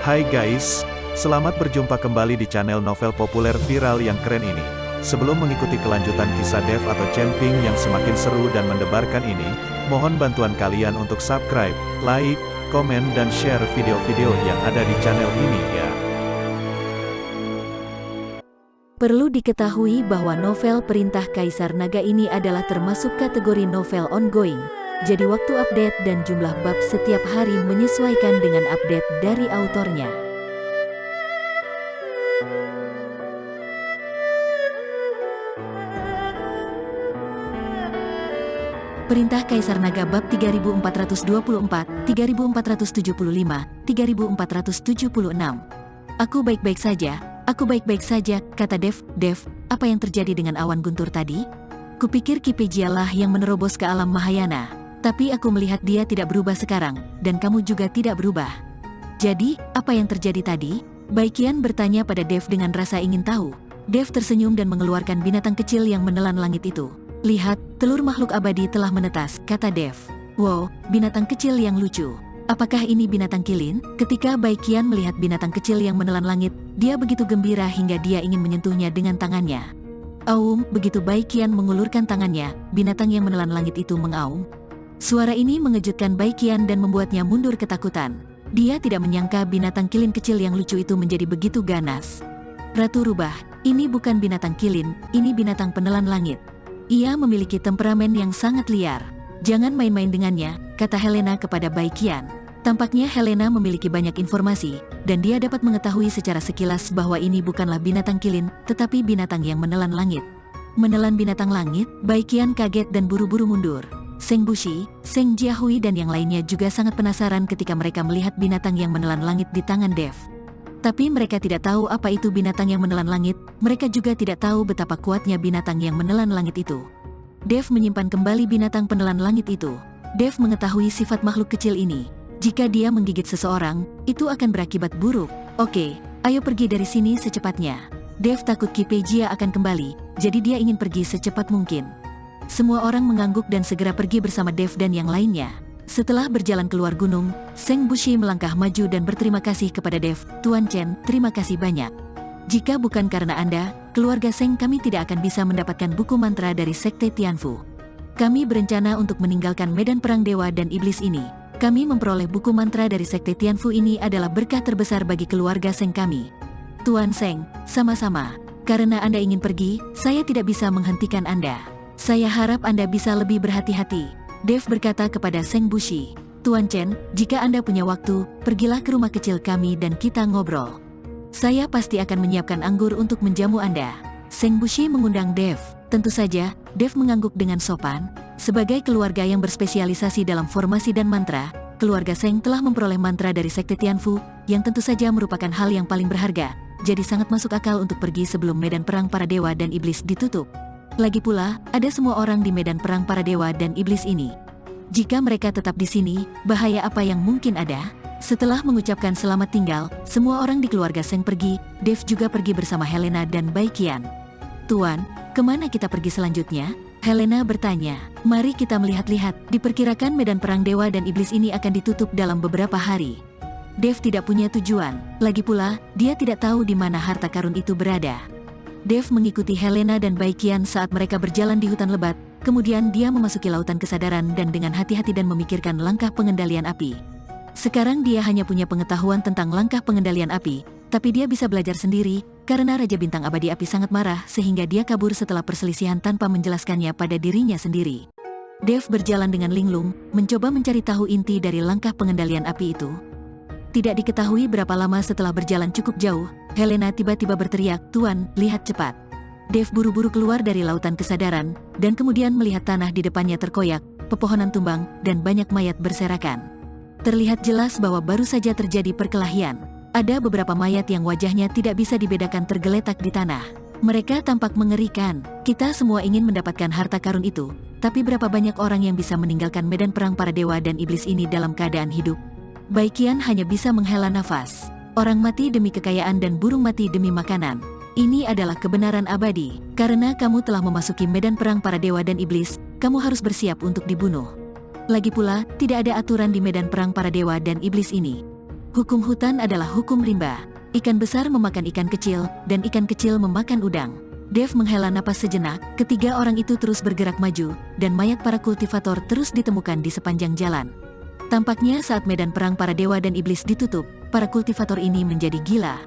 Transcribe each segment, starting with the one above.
Hai guys, selamat berjumpa kembali di channel novel populer viral yang keren ini. Sebelum mengikuti kelanjutan kisah Dev atau Camping yang semakin seru dan mendebarkan ini, mohon bantuan kalian untuk subscribe, like, komen dan share video-video yang ada di channel ini ya. Perlu diketahui bahwa novel Perintah Kaisar Naga ini adalah termasuk kategori novel ongoing. Jadi waktu update dan jumlah bab setiap hari menyesuaikan dengan update dari autornya. Perintah Kaisar Naga bab 3424, 3475, 3476. Aku baik-baik saja, kata Dev. Dev, apa yang terjadi dengan awan guntur tadi? Kupikir Kipejia lah yang menerobos ke alam Mahayana. Tapi aku melihat dia tidak berubah sekarang, dan kamu juga tidak berubah. Jadi, apa yang terjadi tadi? Baikian bertanya pada Dev dengan rasa ingin tahu. Dev tersenyum dan mengeluarkan binatang kecil yang menelan langit itu. Lihat, telur makhluk abadi telah menetas, kata Dev. Wow, binatang kecil yang lucu. Apakah ini binatang kilin? Ketika Baikian melihat binatang kecil yang menelan langit, dia begitu gembira hingga dia ingin menyentuhnya dengan tangannya. Aum, begitu Baikian mengulurkan tangannya, binatang yang menelan langit itu mengaum. Suara ini mengejutkan Baikian dan membuatnya mundur ketakutan. Dia tidak menyangka binatang kilin kecil yang lucu itu menjadi begitu ganas. Ratu Rubah, ini bukan binatang kilin, ini binatang penelan langit. Ia memiliki temperamen yang sangat liar. Jangan main-main dengannya, kata Helena kepada Baikian. Tampaknya Helena memiliki banyak informasi, dan dia dapat mengetahui secara sekilas bahwa ini bukanlah binatang kilin, tetapi binatang yang menelan langit. Menelan binatang langit, Baikian kaget dan buru-buru mundur. Seng Bushi, Seng Jiahui dan yang lainnya juga sangat penasaran ketika mereka melihat binatang yang menelan langit di tangan Dev. Tapi mereka tidak tahu apa itu binatang yang menelan langit, mereka juga tidak tahu betapa kuatnya binatang yang menelan langit itu. Dev menyimpan kembali binatang penelan langit itu. Dev mengetahui sifat makhluk kecil ini. Jika dia menggigit seseorang, itu akan berakibat buruk. Oke, ayo pergi dari sini secepatnya. Dev takut Kipejia akan kembali, jadi dia ingin pergi secepat mungkin. Semua orang mengangguk dan segera pergi bersama Dev dan yang lainnya. Setelah berjalan keluar gunung, Seng Bushi melangkah maju dan berterima kasih kepada Dev. Tuan Chen, terima kasih banyak. Jika bukan karena Anda, keluarga Seng kami tidak akan bisa mendapatkan buku mantra dari Sekte Tianfu. Kami berencana untuk meninggalkan medan perang dewa dan iblis ini. Kami memperoleh buku mantra dari Sekte Tianfu ini adalah berkah terbesar bagi keluarga Seng kami. Tuan Seng, sama-sama. Karena Anda ingin pergi, saya tidak bisa menghentikan Anda. Saya harap Anda bisa lebih berhati-hati. Dev berkata kepada Seng Bushi. Tuan Chen, jika Anda punya waktu, pergilah ke rumah kecil kami dan kita ngobrol. Saya pasti akan menyiapkan anggur untuk menjamu Anda. Seng Bushi mengundang Dev. Tentu saja, Dev mengangguk dengan sopan. Sebagai keluarga yang berspesialisasi dalam formasi dan mantra, keluarga Seng telah memperoleh mantra dari Sekte Tianfu, yang tentu saja merupakan hal yang paling berharga, jadi sangat masuk akal untuk pergi sebelum medan perang para dewa dan iblis ditutup. Lagi pula, ada semua orang di medan perang para dewa dan iblis ini. Jika mereka tetap di sini, bahaya apa yang mungkin ada? Setelah mengucapkan selamat tinggal, semua orang di keluarga Seng pergi. Dev juga pergi bersama Helena dan Baikian. Tuan, kemana kita pergi selanjutnya? Helena bertanya. Mari kita melihat-lihat. Diperkirakan medan perang dewa dan iblis ini akan ditutup dalam beberapa hari. Dev tidak punya tujuan. Lagi pula, dia tidak tahu di mana harta karun itu berada. Dev mengikuti Helena dan Baikian saat mereka berjalan di hutan lebat, kemudian dia memasuki lautan kesadaran dan dengan hati-hati dan memikirkan langkah pengendalian api. Sekarang dia hanya punya pengetahuan tentang langkah pengendalian api, tapi dia bisa belajar sendiri, karena Raja Bintang Abadi Api sangat marah sehingga dia kabur setelah perselisihan tanpa menjelaskannya pada dirinya sendiri. Dev berjalan dengan linglung, mencoba mencari tahu inti dari langkah pengendalian api itu. Tidak diketahui berapa lama setelah berjalan cukup jauh, Helena tiba-tiba berteriak, Tuan, lihat cepat. Dev buru-buru keluar dari lautan kesadaran, dan kemudian melihat tanah di depannya terkoyak, pepohonan tumbang, dan banyak mayat berserakan. Terlihat jelas bahwa baru saja terjadi perkelahian. Ada beberapa mayat yang wajahnya tidak bisa dibedakan tergeletak di tanah. Mereka tampak mengerikan. Kita semua ingin mendapatkan harta karun itu, tapi berapa banyak orang yang bisa meninggalkan medan perang para dewa dan iblis ini dalam keadaan hidup? Baikian hanya bisa menghela nafas. Orang mati demi kekayaan dan burung mati demi makanan. Ini adalah kebenaran abadi. Karena kamu telah memasuki medan perang para dewa dan iblis, kamu harus bersiap untuk dibunuh. Lagi pula, tidak ada aturan di medan perang para dewa dan iblis ini. Hukum hutan adalah hukum rimba. Ikan besar memakan ikan kecil, dan ikan kecil memakan udang. Dev menghela napas sejenak, ketiga orang itu terus bergerak maju, dan mayat para kultivator terus ditemukan di sepanjang jalan. Tampaknya saat medan perang para dewa dan iblis ditutup, para kultivator ini menjadi gila.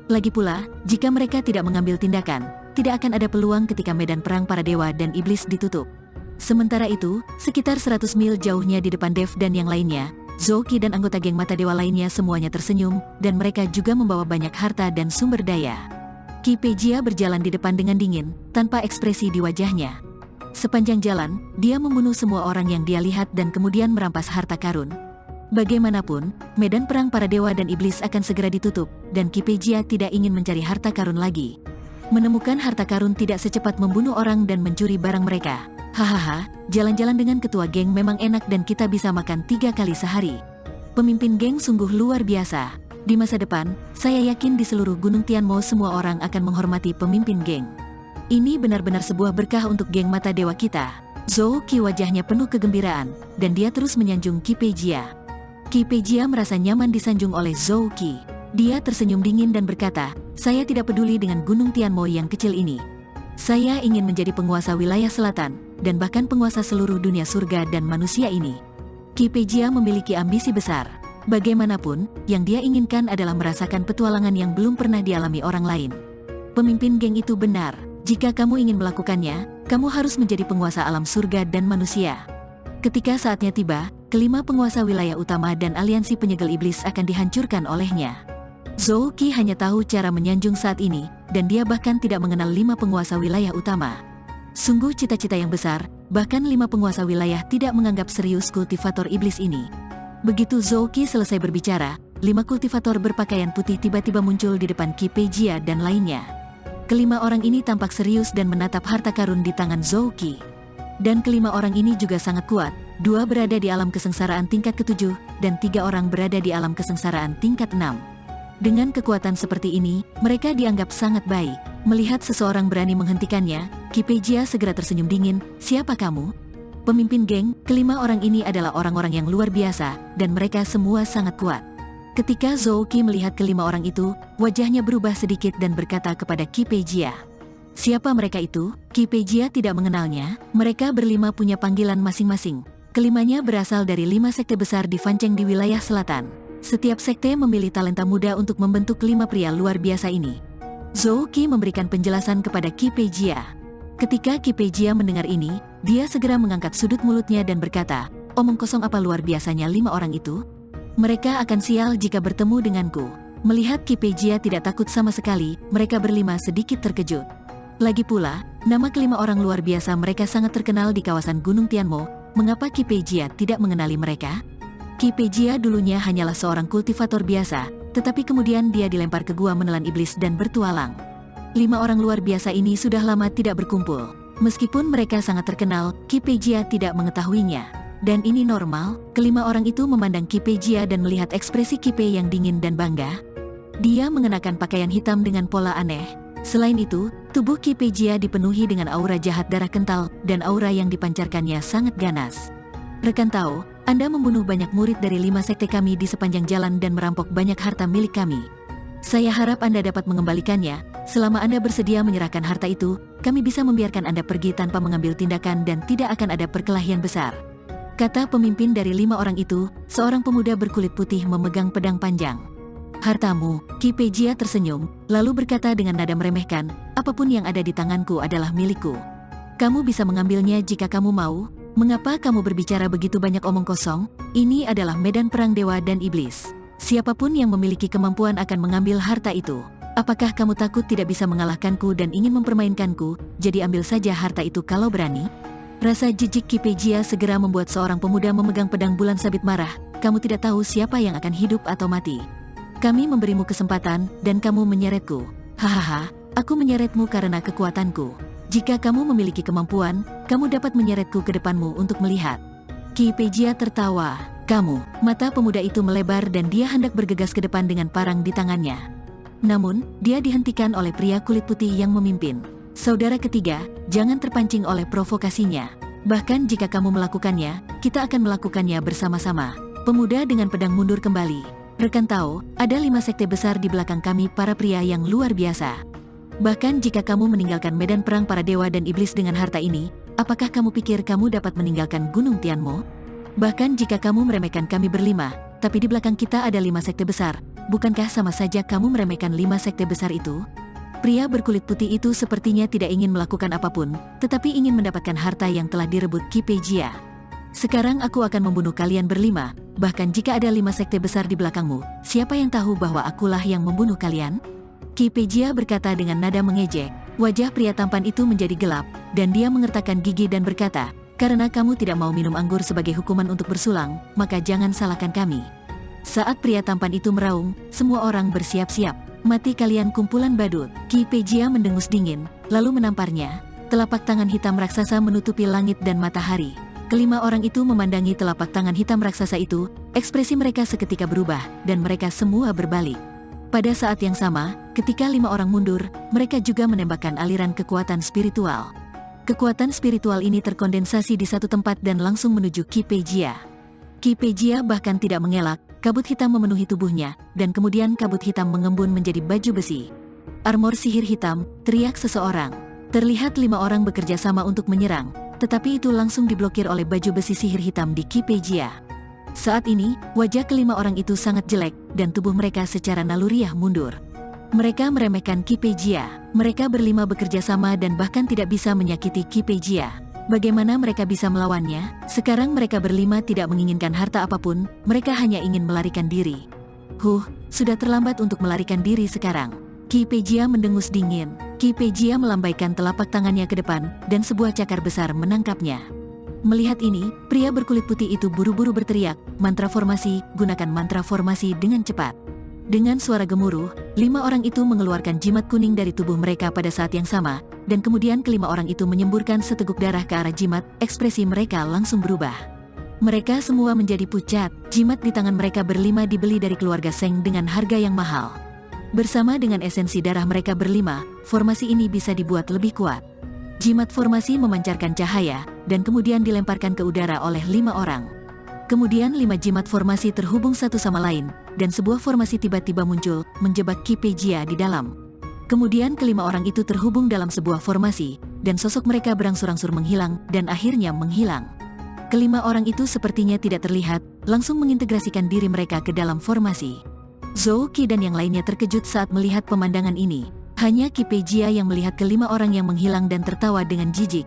Lagi pula, jika mereka tidak mengambil tindakan, tidak akan ada peluang ketika medan perang para dewa dan iblis ditutup. Sementara itu, sekitar 100 mil jauhnya di depan Dev dan yang lainnya, Zhou Qi dan anggota geng mata dewa lainnya semuanya tersenyum, dan mereka juga membawa banyak harta dan sumber daya. Qi Pejia berjalan di depan dengan dingin, tanpa ekspresi di wajahnya. Sepanjang jalan, dia membunuh semua orang yang dia lihat dan kemudian merampas harta karun. Bagaimanapun, medan perang para dewa dan iblis akan segera ditutup, dan Qi Pejia tidak ingin mencari harta karun lagi. Menemukan harta karun tidak secepat membunuh orang dan mencuri barang mereka. Hahaha, jalan-jalan dengan ketua geng memang enak dan kita bisa makan 3 kali sehari. Pemimpin geng sungguh luar biasa. Di masa depan, saya yakin di seluruh Gunung Tianmo semua orang akan menghormati pemimpin geng. Ini benar-benar sebuah berkah untuk geng mata dewa kita. Zhou Qi wajahnya penuh kegembiraan, dan dia terus menyanjung Qi Pejia. Qi Pejia merasa nyaman disanjung oleh Zhou Qi. Dia tersenyum dingin dan berkata, saya tidak peduli dengan Gunung Tianmo yang kecil ini. Saya ingin menjadi penguasa wilayah selatan, dan bahkan penguasa seluruh dunia surga dan manusia ini. Qi Pejia memiliki ambisi besar. Bagaimanapun, yang dia inginkan adalah merasakan petualangan yang belum pernah dialami orang lain. Pemimpin geng itu benar, jika kamu ingin melakukannya, kamu harus menjadi penguasa alam surga dan manusia. Ketika saatnya tiba, kelima penguasa wilayah utama dan aliansi penyegel iblis akan dihancurkan olehnya. Zhou Qi hanya tahu cara menyanjung saat ini, dan dia bahkan tidak mengenal 5 penguasa wilayah utama. Sungguh cita-cita yang besar, bahkan 5 penguasa wilayah tidak menganggap serius kultivator iblis ini. Begitu Zhou Qi selesai berbicara, 5 kultivator berpakaian putih tiba-tiba muncul di depan Qi Pejia dan lainnya. Kelima orang ini tampak serius dan menatap harta karun di tangan Zhou Qi. Dan kelima orang ini juga sangat kuat, 2 berada di alam kesengsaraan tingkat ke-7, dan 3 orang berada di alam kesengsaraan tingkat 6. Dengan kekuatan seperti ini, mereka dianggap sangat baik. Melihat seseorang berani menghentikannya, Qi Pejia segera tersenyum dingin, siapa kamu? Pemimpin geng, kelima orang ini adalah orang-orang yang luar biasa, dan mereka semua sangat kuat. Ketika Zhou Qi melihat kelima orang itu, wajahnya berubah sedikit dan berkata kepada Qi Pejia. Siapa mereka itu? Qi Pejia tidak mengenalnya, mereka berlima punya panggilan masing-masing. Kelimanya berasal dari 5 sekte besar di Fancheng di wilayah selatan. Setiap sekte memilih talenta muda untuk membentuk 5 pria luar biasa ini. Zhou Qi memberikan penjelasan kepada Qi Pejia. Ketika Qi Pejia mendengar ini, dia segera mengangkat sudut mulutnya dan berkata, omong kosong apa luar biasanya 5 orang itu? Mereka akan sial jika bertemu denganku. Melihat Qi Pejia tidak takut sama sekali, mereka berlima sedikit terkejut. Lagi pula, nama kelima orang luar biasa mereka sangat terkenal di kawasan Gunung Tianmo, mengapa Qi Pejia tidak mengenali mereka? Qi Pejia dulunya hanyalah seorang kultivator biasa, tetapi kemudian dia dilempar ke gua menelan iblis dan bertualang. 5 orang luar biasa ini sudah lama tidak berkumpul. Meskipun mereka sangat terkenal, Qi Pejia tidak mengetahuinya. Dan ini normal, kelima orang itu memandang Qi Pejia dan melihat ekspresi Qi Pei yang dingin dan bangga. Dia mengenakan pakaian hitam dengan pola aneh. Selain itu, tubuh Qi Pejia dipenuhi dengan aura jahat darah kental, dan aura yang dipancarkannya sangat ganas. Rekan tahu, Anda membunuh banyak murid dari 5 sekte kami di sepanjang jalan dan merampok banyak harta milik kami. Saya harap Anda dapat mengembalikannya. Selama Anda bersedia menyerahkan harta itu, kami bisa membiarkan Anda pergi tanpa mengambil tindakan dan tidak akan ada perkelahian besar. Kata pemimpin dari 5 orang itu, seorang pemuda berkulit putih memegang pedang panjang. Hartamu, Qi Pejia tersenyum, lalu berkata dengan nada meremehkan, apapun yang ada di tanganku adalah milikku. Kamu bisa mengambilnya jika kamu mau. Mengapa kamu berbicara begitu banyak omong kosong? Ini adalah medan perang dewa dan iblis. Siapapun yang memiliki kemampuan akan mengambil harta itu. Apakah kamu takut tidak bisa mengalahkanku dan ingin mempermainkanku? Jadi ambil saja harta itu kalau berani. Rasa jijik Qi Pejia segera membuat seorang pemuda memegang pedang bulan sabit marah. Kamu tidak tahu siapa yang akan hidup atau mati. Kami memberimu kesempatan dan kamu menyeretku. Hahaha, aku menyeretmu karena kekuatanku. Jika kamu memiliki kemampuan, kamu dapat menyeretku ke depanmu untuk melihat. Qi Pejia tertawa. Kamu, mata pemuda itu melebar dan dia hendak bergegas ke depan dengan parang di tangannya. Namun, dia dihentikan oleh pria kulit putih yang memimpin. Saudara ketiga, jangan terpancing oleh provokasinya. Bahkan jika kamu melakukannya, kita akan melakukannya bersama-sama. Pemuda dengan pedang mundur kembali. Rekan Tao, ada 5 sekte besar di belakang kami para pria yang luar biasa. Bahkan jika kamu meninggalkan medan perang para dewa dan iblis dengan harta ini, apakah kamu pikir kamu dapat meninggalkan Gunung Tianmo? Bahkan jika kamu meremehkan kami berlima, tapi di belakang kita ada 5 sekte besar, bukankah sama saja kamu meremehkan 5 sekte besar itu? Pria berkulit putih itu sepertinya tidak ingin melakukan apapun, tetapi ingin mendapatkan harta yang telah direbut Qi Peijia. Sekarang aku akan membunuh kalian berlima, bahkan jika ada 5 sekte besar di belakangmu, siapa yang tahu bahwa akulah yang membunuh kalian? Qi Peijia berkata dengan nada mengejek. Wajah pria tampan itu menjadi gelap, dan dia mengertakkan gigi dan berkata, karena kamu tidak mau minum anggur sebagai hukuman untuk bersulang, maka jangan salahkan kami. Saat pria tampan itu meraung, semua orang bersiap-siap. Mati kalian kumpulan badut. Qi Peijia mendengus dingin, lalu menamparnya. Telapak tangan hitam raksasa menutupi langit dan matahari. Kelima orang itu memandangi telapak tangan hitam raksasa itu, ekspresi mereka seketika berubah, dan mereka semua berbalik. Pada saat yang sama, ketika 5 orang mundur, mereka juga menembakkan aliran kekuatan spiritual. Kekuatan spiritual ini terkondensasi di satu tempat dan langsung menuju Qi Peijia. Qi Peijia bahkan tidak mengelak, kabut hitam memenuhi tubuhnya, dan kemudian kabut hitam mengembun menjadi baju besi. Armor sihir hitam, teriak seseorang. Terlihat 5 orang bekerja sama untuk menyerang, tetapi itu langsung diblokir oleh baju besi sihir hitam di Qi Peijia. Saat ini, wajah kelima orang itu sangat jelek, dan tubuh mereka secara naluriah mundur. Mereka meremehkan Qi Peijia. Mereka berlima bekerja sama dan bahkan tidak bisa menyakiti Qi Peijia. Bagaimana mereka bisa melawannya? Sekarang mereka berlima tidak menginginkan harta apapun, mereka hanya ingin melarikan diri. Sudah terlambat untuk melarikan diri sekarang. Qi Peijia mendengus dingin. Qi Peijia melambaikan telapak tangannya ke depan, dan sebuah cakar besar menangkapnya. Melihat ini, pria berkulit putih itu buru-buru berteriak, mantra formasi, gunakan mantra formasi dengan cepat. Dengan suara gemuruh, 5 orang itu mengeluarkan jimat kuning dari tubuh mereka pada saat yang sama, dan kemudian kelima orang itu menyemburkan seteguk darah ke arah jimat, ekspresi mereka langsung berubah. Mereka semua menjadi pucat, jimat di tangan mereka berlima dibeli dari keluarga Seng dengan harga yang mahal. Bersama dengan esensi darah mereka berlima, formasi ini bisa dibuat lebih kuat. Jimat formasi memancarkan cahaya, dan kemudian dilemparkan ke udara oleh 5 orang. Kemudian 5 jimat formasi terhubung satu sama lain, dan sebuah formasi tiba-tiba muncul, menjebak Qi Peijia di dalam. Kemudian kelima orang itu terhubung dalam sebuah formasi, dan sosok mereka berangsur-angsur menghilang, dan akhirnya menghilang. Kelima orang itu sepertinya tidak terlihat, langsung mengintegrasikan diri mereka ke dalam formasi. Zhou Qi dan yang lainnya terkejut saat melihat pemandangan ini. Hanya Qi Peijia yang melihat kelima orang yang menghilang dan tertawa dengan jijik.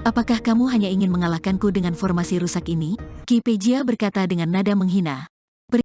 Apakah kamu hanya ingin mengalahkanku dengan formasi rusak ini? Qi Peijia berkata dengan nada menghina.